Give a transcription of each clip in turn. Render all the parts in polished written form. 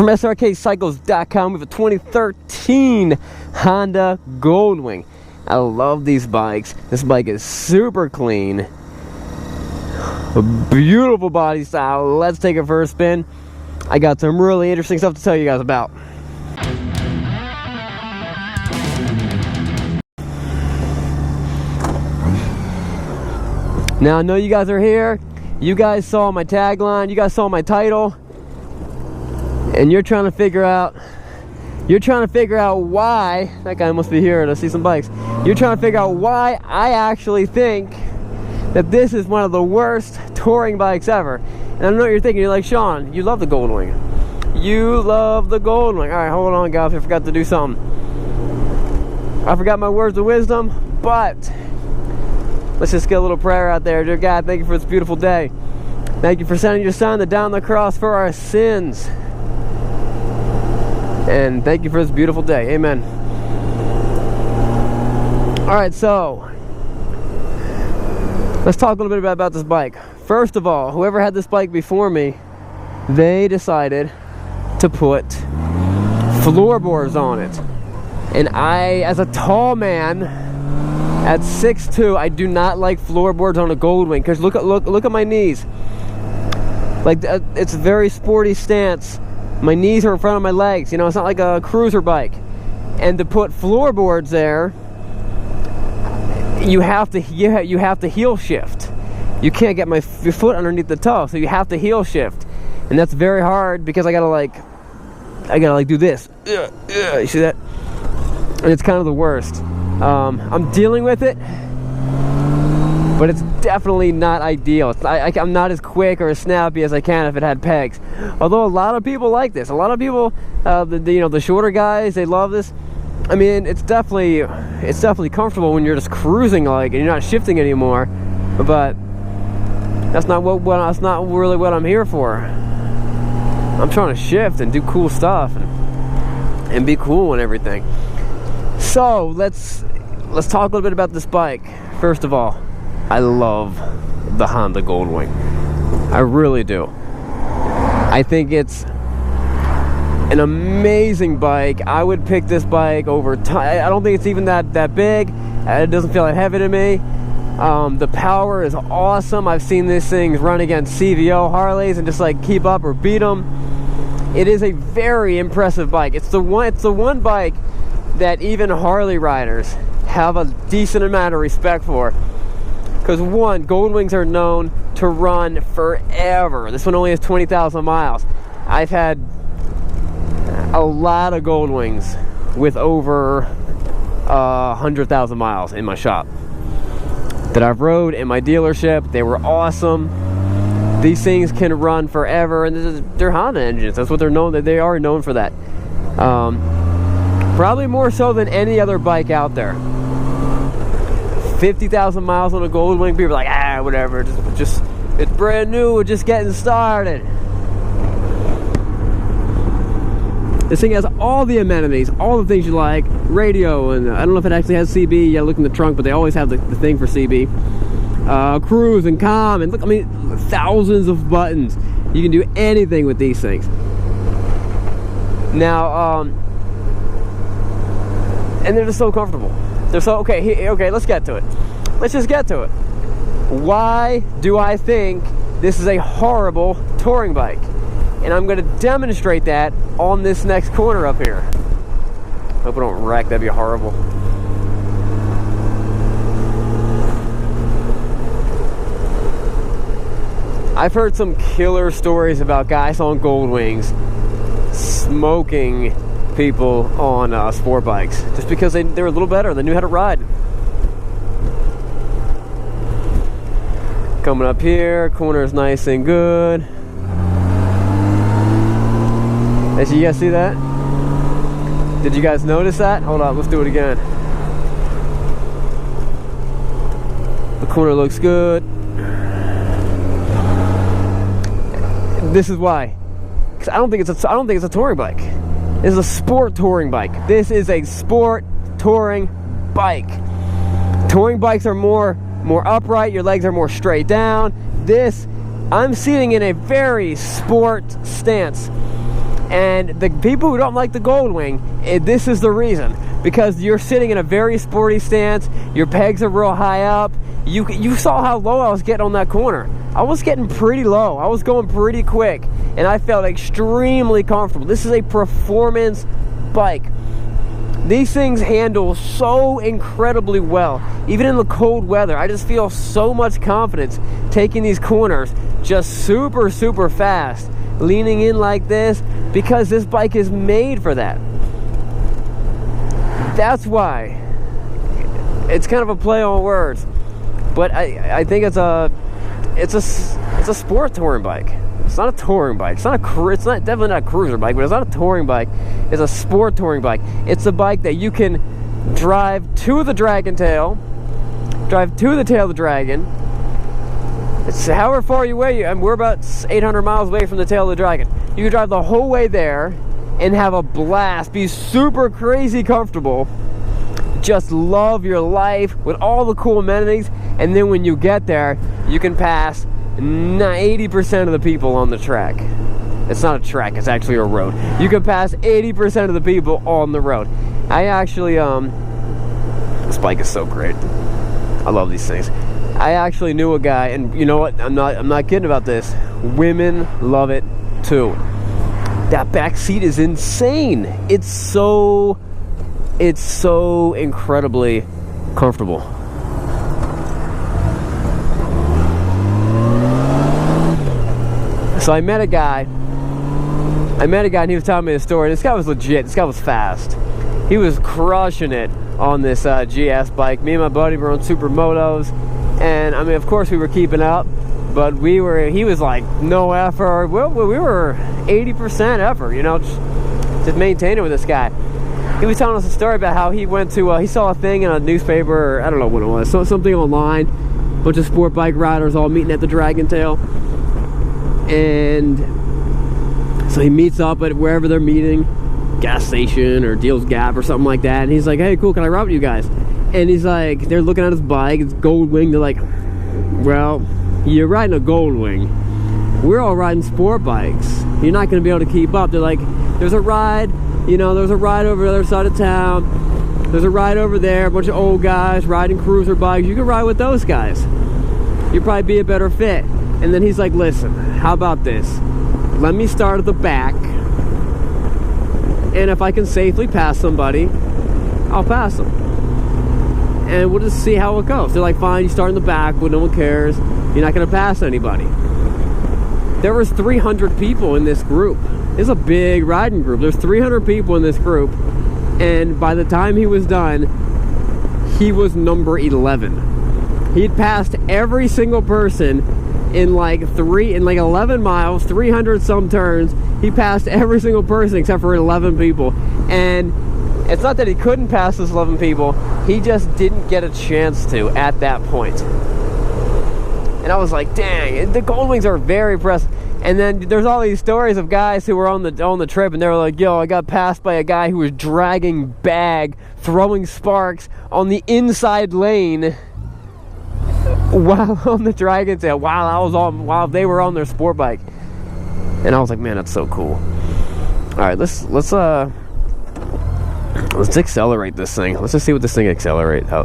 From Srkcycles.com, we have a 2013 Honda Goldwing. I love these bikes. This bike is super clean. A beautiful body style. Let's take it for a spin. I got some really interesting stuff to tell you guys about. Now I know you guys are here. You guys saw my tagline. You guys saw my title. And you're trying to figure out why that guy must be here to see some bikes. You're trying to figure out why I actually think that this is one of the worst touring bikes ever. And I know what you're thinking. You're like, Sean, you love the Goldwing. You love the Goldwing. All right, hold on, guys. I forgot to do something. I forgot my words of wisdom, but let's just get a little prayer out there. Dear God, thank you for this beautiful day. Thank you for sending your son to die on the cross for our sins. And thank you for this beautiful day. Amen. Alright, so let's talk a little bit about this bike. First of all, whoever had this bike before me, they decided to put floorboards on it. And I, as a tall man, at 6'2", I do not like floorboards on a Goldwing, because look at my knees. Like, it's a very sporty stance. My knees are in front of my legs. You know, it's not like a cruiser bike. And to put floorboards there, you have to heel shift. You can't get your foot underneath the toe, so you have to heel shift, and that's very hard because I gotta do this. You see that? And it's kind of the worst. I'm dealing with it, but it's definitely not ideal. I'm not as quick or as snappy as I can if it had pegs. Although a lot of people like this. A lot of people, the shorter guys, they love this. I mean, it's definitely comfortable when you're just cruising, like, and you're not shifting anymore. But that's not really what I'm here for. I'm trying to shift and do cool stuff and be cool and everything. So let's talk a little bit about this bike. First of all, I love the Honda Goldwing. I really do. I think it's an amazing bike. I would pick this bike over time. I don't think it's even that big. It doesn't feel that heavy to me. The power is awesome. I've seen these things run against CVO Harleys and just like keep up or beat them. It is a very impressive bike. It's the one bike that even Harley riders have a decent amount of respect for. Because one, Goldwings are known to run forever. This one only has 20,000 miles. I've had a lot of Goldwings with over 100,000 miles in my shop that I've rode in my dealership. They were awesome. These things can run forever, and they're Honda engines. That's what they're known. They are known for that. Probably more so than any other bike out there. 50,000 miles on a Goldwing, people are like, whatever, just it's brand new, we're just getting started. This thing has all the amenities, all the things you like, radio, and I don't know if it actually has CB. You gotta look in the trunk, but they always have the thing for CB. Cruise and calm, and look, I mean, thousands of buttons. You can do anything with these things. Now, and they're just so comfortable. They're so, okay, let's get to it. Let's just get to it. Why do I think this is a horrible touring bike? And I'm going to demonstrate that on this next corner up here. Hope I don't wreck, that'd be horrible. I've heard some killer stories about guys on Goldwings smoking people on sport bikes just because they were a little better, they knew how to ride. Coming up here, corner is nice and good. Did you guys see that? Did you guys notice that? Hold on, let's do it again. The corner looks good. This is why. Because I don't think it's a touring bike. This is a sport touring bike. This is a sport touring bike. Touring bikes are more upright. Your legs are more straight down. This, I'm sitting in a very sport stance. And the people who don't like the Goldwing, this is the reason. Because you're sitting in a very sporty stance, your pegs are real high up. You saw how low I was getting on that corner. I was getting pretty low. I was going pretty quick, and I felt extremely comfortable. This is a performance bike. These things handle so incredibly well. Even in the cold weather, I just feel so much confidence taking these corners just super, super fast, leaning in like this, because this bike is made for that. That's why. It's kind of a play on words, but I think it's a sport touring bike. It's not a touring bike. It's definitely not a cruiser bike, but it's not a touring bike. It's a sport touring bike. It's a bike that you can drive to the dragon tail, drive to the tail of the dragon. It's however far you away, and we're about 800 miles away from the tail of the dragon. You can drive the whole way there and have a blast, be super crazy comfortable, just love your life with all the cool amenities, and then when you get there, you can pass 80% of the people on the track. It's not a track, it's actually a road. You can pass 80% of the people on the road. I actually, this bike is so great. I love these things. I actually knew a guy, and you know what? I'm not kidding about this. Women love it too. That back seat is insane. It's so incredibly comfortable. So I met a guy and he was telling me a story. This guy was legit. This guy was fast. He was crushing it on this GS bike. Me and my buddy were on supermotos, and I mean, of course we were keeping up, but he was like no effort. Well, we were 80% effort, you know, just maintaining with this guy. He was telling us a story about how he went to, he saw a thing in a newspaper, or I don't know what it was, so something online, a bunch of sport bike riders all meeting at the Dragon Tail. And so he meets up at wherever they're meeting, gas station or Deal's Gap or something like that, and he's like, hey, cool, can I ride with you guys? And he's like, they're looking at his bike, it's Goldwing. They're like, well, you're riding a Goldwing, we're all riding sport bikes, you're not going to be able to keep up. They're like, there's a ride, you know, there's a ride over the other side of town, there's a ride over there, a bunch of old guys riding cruiser bikes, you can ride with those guys, you'd probably be a better fit. And then he's like, listen, how about this? Let me start at the back, and if I can safely pass somebody, I'll pass them. And we'll just see how it goes. They're like, fine, you start in the back when no one cares. You're not going to pass anybody. There was 300 people in this group. It's a big riding group. There's 300 people in this group. And by the time he was done, he was number 11. He'd passed every single person in like 11 miles, 300 some turns. He passed every single person except for 11 people. And it's not that he couldn't pass those 11 people, he just didn't get a chance to at that point. And I was like, dang, the Goldwings are very impressive. And then there's all these stories of guys who were on the trip, and they were like, yo, I got passed by a guy who was dragging bag, throwing sparks on the inside lane while on the Dragon Tail, while they were on their sport bike. And I was like, man, that's so cool. All right, let's accelerate this thing. Let's just see what this thing accelerates. Oh,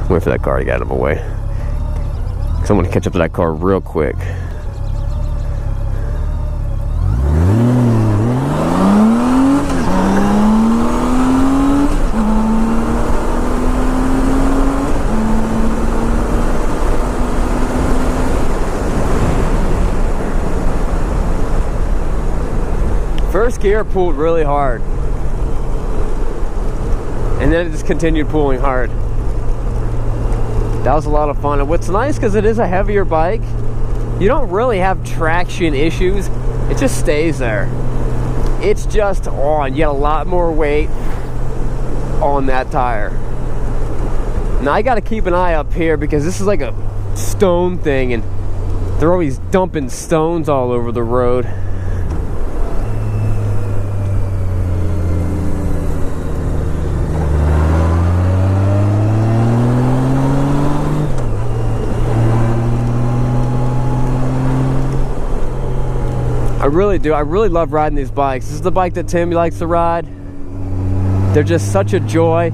wait for that car to get out of my way. So I'm gonna catch up to that car real quick. First gear pulled really hard, and then it just continued pulling hard. That was a lot of fun. And what's nice, because it is a heavier bike, you don't really have traction issues. It just stays there. It's just on. You get a lot more weight on that tire. Now I got to keep an eye up here, because this is like a stone thing, and they're always dumping stones all over the road. I really do. I really love riding these bikes. This is the bike that Tim likes to ride. They're just such a joy.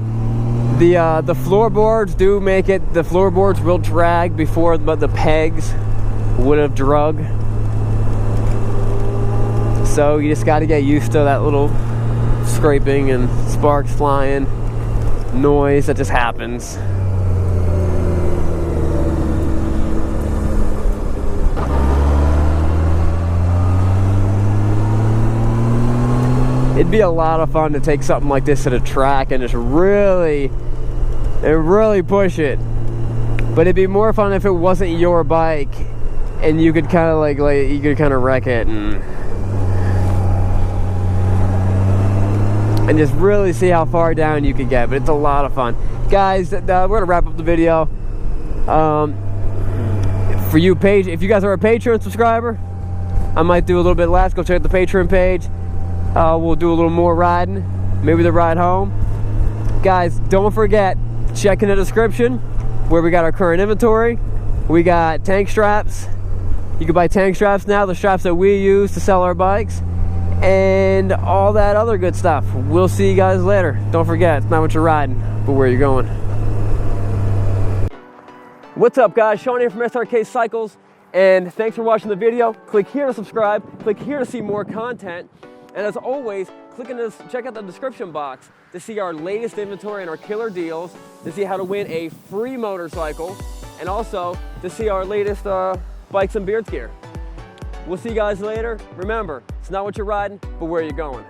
The floorboards do make it. The floorboards will drag before, but the pegs would have drug. So you just got to get used to that little scraping and sparks flying noise that just happens. It'd be a lot of fun to take something like this to the track and just really push it. But it'd be more fun if it wasn't your bike and you could kind of you could kind of wreck it and just really see how far down you can get. But it's a lot of fun, guys. We're gonna wrap up the video. For you if you guys are a Patreon subscriber, I might do a little bit less. Go check out the Patreon page. We'll do a little more riding, maybe the ride home. Guys, don't forget, check in the description where we got our current inventory. We got tank straps. You can buy tank straps now, the straps that we use to sell our bikes, and all that other good stuff. We'll see you guys later. Don't forget, it's not what you're riding, but where you're going. What's up, guys? Sean here from Srkcycles, and thanks for watching the video. Click here to subscribe. Click here to see more content. And as always, check out the description box to see our latest inventory and our killer deals, to see how to win a free motorcycle, and also to see our latest bikes and beards gear. We'll see you guys later. Remember, it's not what you're riding, but where you're going.